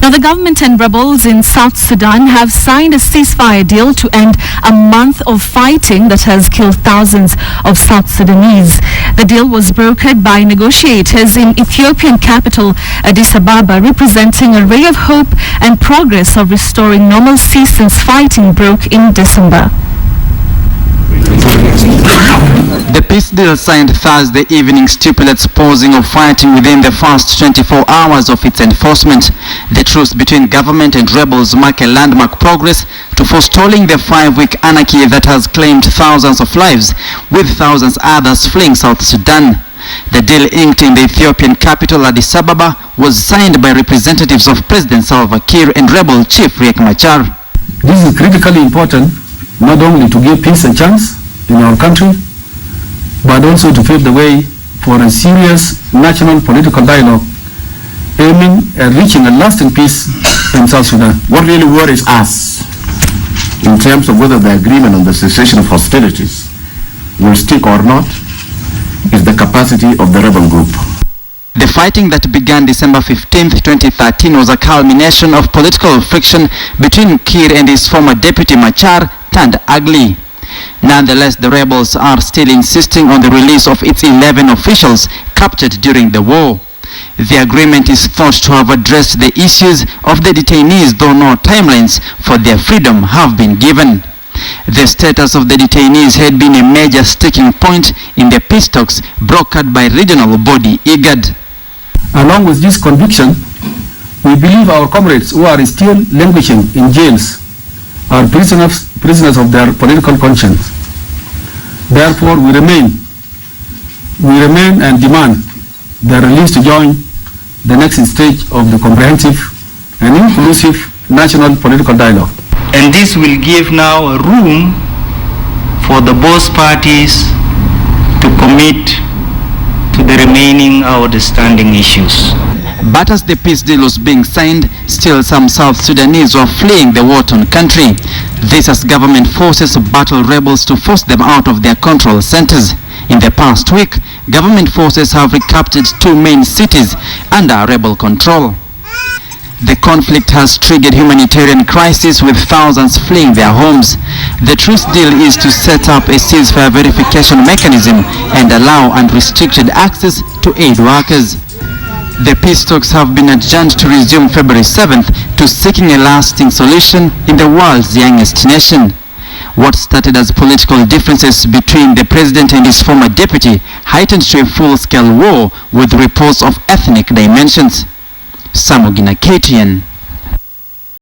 Now, the government and rebels in South Sudan have signed a ceasefire deal to end a month of fighting that has killed thousands of South Sudanese. The deal was brokered by negotiators in Ethiopian capital Addis Ababa, representing a ray of hope and progress of restoring normalcy since fighting broke in December. The peace deal signed Thursday evening stipulates pausing of fighting within the first 24 hours of its enforcement. The truce between government and rebels mark a landmark progress to forestalling the 5-week anarchy that has claimed thousands of lives, with thousands others fleeing South Sudan. The deal inked in the Ethiopian capital Addis Ababa was signed by representatives of President Salva Kiir and rebel chief Riek Machar. This is critically important, not only to give peace a chance in our country, but also to pave the way for a serious national political dialogue aiming at reaching a lasting peace in South Sudan. What really worries us in terms of whether the agreement on the cessation of hostilities will stick or not is the capacity of the rebel group. The fighting that began December 15, 2013 was a culmination of political friction between Kiir and his former deputy Machar turned ugly. Nonetheless, the rebels are still insisting on the release of its 11 officials captured during the war. The agreement is thought to have addressed the issues of the detainees, though no timelines for their freedom have been given. The status of the detainees had been a major sticking point in the peace talks brokered by regional body IGAD. Along with this conviction, we believe our comrades who are still languishing in jails are prisoners of their political conscience. Therefore, we remain and demand their release to join the next stage of the comprehensive and inclusive national political dialogue. And this will give now a room for the both parties to commit to the remaining outstanding issues. But as the peace deal was being signed, still some South Sudanese were fleeing the war-torn country. This as government forces battle rebels to force them out of their control centers. In the past week, government forces have recaptured 2 main cities under rebel control. The conflict has triggered humanitarian crisis with thousands fleeing their homes. The truce deal is to set up a ceasefire verification mechanism and allow unrestricted access to aid workers. The peace talks have been adjourned to resume February 7th to seeking a lasting solution in the world's youngest nation. What started as political differences between the president and his former deputy heightened to a full-scale war with reports of ethnic dimensions. Samugina KTN.